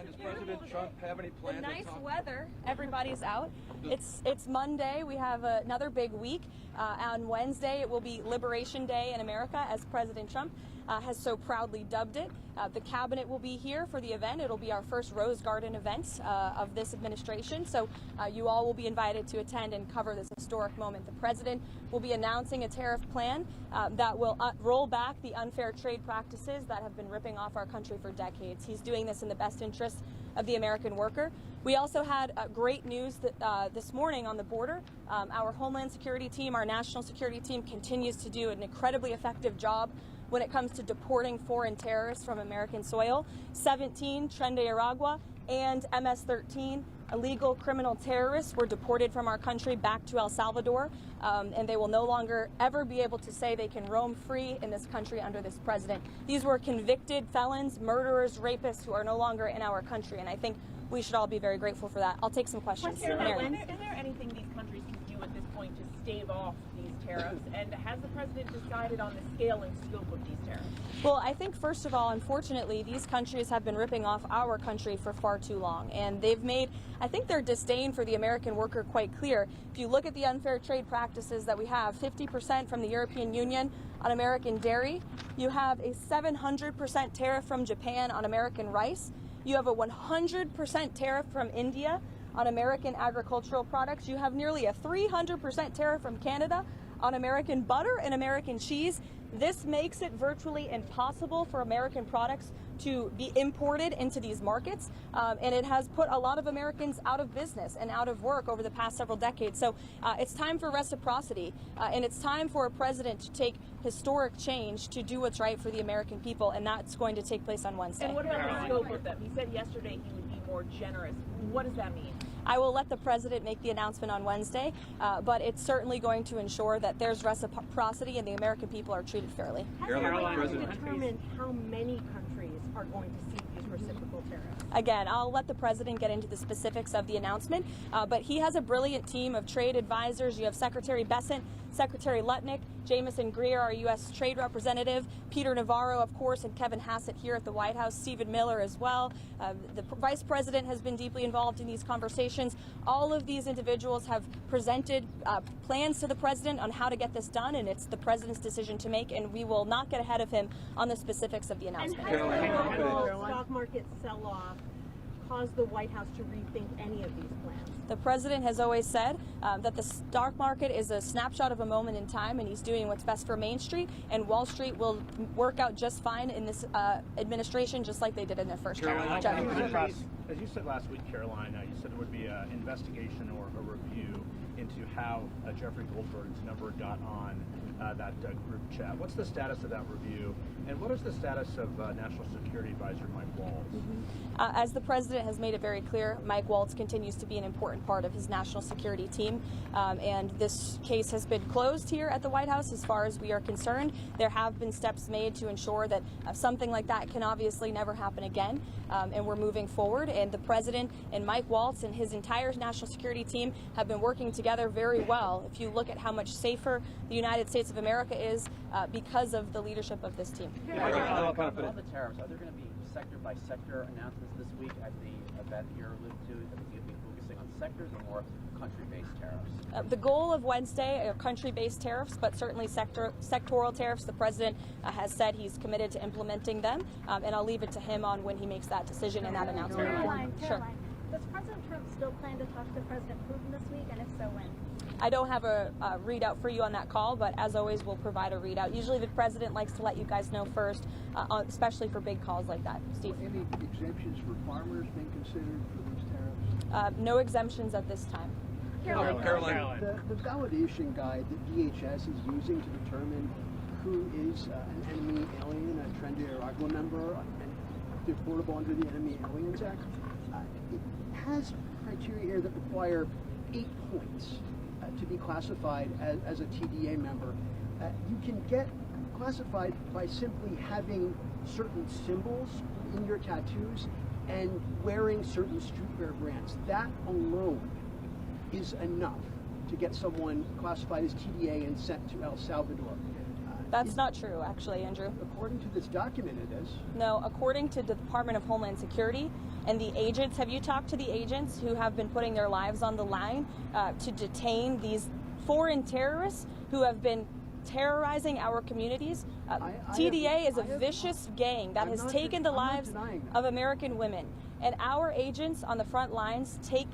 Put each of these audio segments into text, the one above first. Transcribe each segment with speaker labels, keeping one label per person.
Speaker 1: Does President Trump have any plans?
Speaker 2: The nice weather. Everybody's out. It's Monday. We have another big week. On Wednesday, it will be Liberation Day in America, as President Trump has so proudly dubbed it. The cabinet will be here for the event. It'll be our first Rose Garden event of this administration. So you all will be invited to attend and cover this historic moment. The president will be announcing a tariff plan that will roll back the unfair trade practices that have been ripping off our country for decades. He's doing this in the best interest of the American worker. We also had great news that, this morning on the border. Our Homeland Security team, our national security team, continues to do an incredibly effective job when it comes to deporting foreign terrorists from American soil. 17 Tren de Aragua and MS-13 illegal criminal terrorists were deported from our country back to El Salvador, and they will no longer ever be able to say they can roam free in this country under this president. These were convicted felons, murderers, rapists who are no longer in our country, and I think we should all be very grateful for that. I'll take some questions.
Speaker 3: Is there anything these countries can do at this point to stave off these tariffs? And has the president decided on the scale and scope of these tariffs?
Speaker 2: Well, I think, first of all, unfortunately, these countries have been ripping off our country for far too long. And they've made, I think, their disdain for the American worker quite clear. If you look at the unfair trade practices that we have, 50% from the European Union on American dairy. You have a 700% tariff from Japan on American rice. You have a 100% tariff from India on American agricultural products. You have nearly a 300% tariff from Canada on American butter and American cheese. This makes it virtually impossible for American products to be imported into these markets, and it has put a lot of Americans out of business and out of work over the past several decades. So it's time for reciprocity, and it's time for a president to take historic change to do what's right for the American people, and that's going to take place on Wednesday.
Speaker 3: And what about the scope of them? He said yesterday he would be more generous. What does that mean?
Speaker 2: I will let the president make the announcement on Wednesday, but it's certainly going to ensure that there's reciprocity and the American people are treated fairly.
Speaker 4: Has it determined how many countries are going to see these reciprocal tariffs?
Speaker 2: Again, I'll let the president get into the specifics of the announcement, but he has a brilliant team of trade advisors. You have Secretary Bessent, Secretary Lutnick, Jameson Greer, our U.S. Trade Representative, Peter Navarro, of course, and Kevin Hassett here at the White House, Stephen Miller as well. The Vice President has been deeply involved in these conversations. All of these individuals have presented plans to the president on how to get this done, and it's the president's decision to make, and we will not get ahead of him on the specifics of the announcement.
Speaker 4: And has the stock market sell-off caused the White House to rethink any of these plans?
Speaker 2: The president has always said that the stock market is a snapshot of a moment in time, and he's doing what's best for Main Street, and Wall Street will work out just fine in this administration, just like they did in their first term.
Speaker 5: As you said last week, Caroline, you said there would be an investigation or a review into how Jeffrey Goldberg's number got on that group chat. What's the status of that review, and what is the status of National Security Advisor Mike Waltz?
Speaker 2: As the president has made it very clear, Mike Waltz continues to be an important part of his national security team, and this case has been closed here at the White House as far as we are concerned. There have been steps made to ensure that something like that can obviously never happen again, and we're moving forward, and the president and Mike Waltz and his entire national security team have been working together very well. If you look at how much safer the United States of America is because of the leadership of this team.
Speaker 6: On the tariffs, are there going to be sector-by-sector announcements this week at the event you're alluding to? That it's going to be focusing on sectors or more country-based tariffs?
Speaker 2: The goal of Wednesday are country-based tariffs, but certainly sectoral tariffs. The president has said he's committed to implementing them, and I'll leave it to him on when he makes that decision and that announcement.
Speaker 7: Caroline,
Speaker 2: Sure.
Speaker 7: Does President Trump still plan to talk to President Putin this week, and if so, when?
Speaker 2: I don't have a readout for you on that call, but as always, we'll provide a readout. Usually the president likes to let you guys know first, especially for big calls like that. Steve?
Speaker 8: Any exemptions for farmers being considered for these tariffs?
Speaker 2: No exemptions at this time.
Speaker 1: Caroline.
Speaker 8: The validation guide that DHS is using to determine who is an enemy alien, a Tren de Aragua member, and deportable under the Enemy Aliens Act, it has criteria here that require 8 points to be classified as a TDA member. You can get classified by simply having certain symbols in your tattoos and wearing certain streetwear brands. That alone is enough to get someone classified as TDA and sent to El Salvador.
Speaker 2: That's not true, actually, Andrew.
Speaker 8: According to this document, it is.
Speaker 2: No, according to the Department of Homeland Security and the agents, have you talked to the agents who have been putting their lives on the line to detain these foreign terrorists who have been terrorizing our communities? TDA is a vicious gang that has taken the lives of American women. And our agents on the front lines take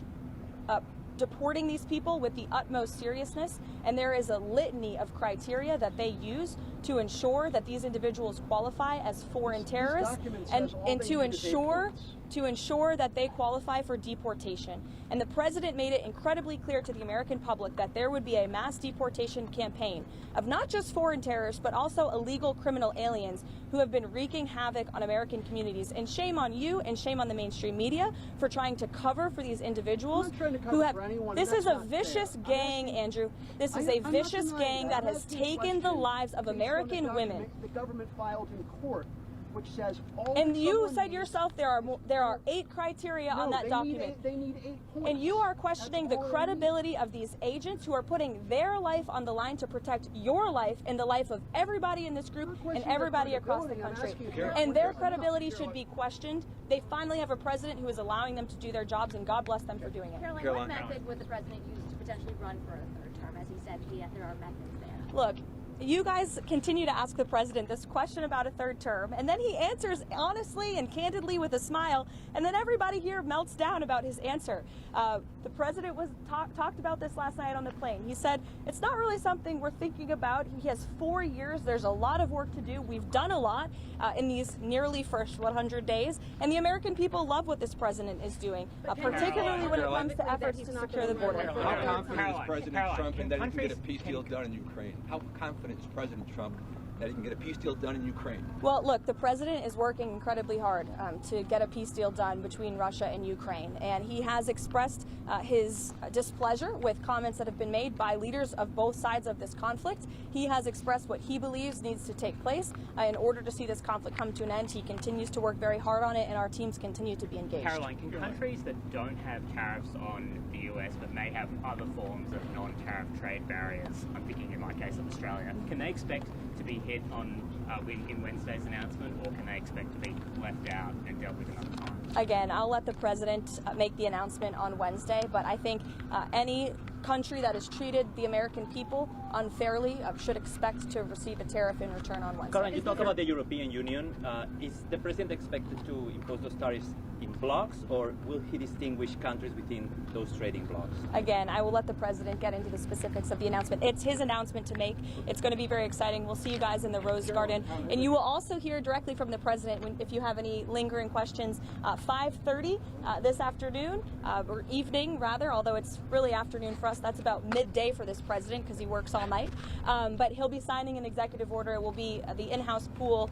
Speaker 2: deporting these people with the utmost seriousness, and there is a litany of criteria that they use to ensure that these individuals qualify as foreign terrorists and to ensure that they qualify for deportation. And the president made it incredibly clear to the American public that there would be a mass deportation campaign of not just foreign terrorists, but also illegal criminal aliens who have been wreaking havoc on American communities. And shame on you and shame on the mainstream media for trying to cover for these individuals who have. This is a vicious gang, Andrew. This is a vicious gang that has taken the lives of American women.
Speaker 8: The government filed in court, which says all.
Speaker 2: And you said yourself there are 8 criteria on that document.
Speaker 8: They need 8 points.
Speaker 2: And you are questioning the credibility of these agents who are putting their life on the line to protect your life and the life of everybody in this group and everybody across the country. And their credibility should be questioned. They finally have a president who is allowing them to do their jobs, and God bless them for doing it.
Speaker 7: Caroline, what method would the president use to potentially run for a third term? As he said, there are methods there.
Speaker 2: Look, you guys continue to ask the president this question about a third term, and then he answers honestly and candidly with a smile, and then everybody here melts down about his answer. The president talked about this last night on the plane. He said, it's not really something we're thinking about. He has 4 years. There's a lot of work to do. We've done a lot in these nearly first 100 days, and the American people love what this president is doing, particularly when it comes to efforts to secure the border.
Speaker 1: How confident is President Trump in that he can get a peace deal done in Ukraine? How confident is President Trump that he can get a peace deal done in Ukraine?
Speaker 2: Well, look, the president is working incredibly hard to get a peace deal done between Russia and Ukraine, and he has expressed his displeasure with comments that have been made by leaders of both sides of this conflict. He has expressed what he believes needs to take place in order to see this conflict come to an end. He continues to work very hard on it, and our teams continue to be engaged.
Speaker 9: Caroline, can countries that don't have tariffs on the US but may have other forms of non-tariff trade barriers, I'm thinking in my case of Australia, can they expect to be hit on in Wednesday's announcement, or can they expect to be left out and dealt with another time?
Speaker 2: Again, I'll let the president make the announcement on Wednesday, but I think any country that has treated the American people unfairly should expect to receive a tariff in return on Wednesday.
Speaker 10: Karen, you talk about the European Union. Is the president expected to impose those tariffs in blocks, or will he distinguish countries within those trading blocks?
Speaker 2: Again, I will let the president get into the specifics of the announcement. It's his announcement to make. It's going to be very exciting. We'll see you guys in the Rose Garden. And you will also hear directly from the president if you have any lingering questions. 5:30 this afternoon, or evening rather, although it's really afternoon for us. That's about midday for this president because he works all night. But he'll be signing an executive order. It will be the in-house pool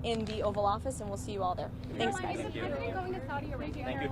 Speaker 2: in the Oval Office, and we'll see you all there. Thanks, guys.
Speaker 7: Is the president going to Saudi Arabia?
Speaker 10: Thank you.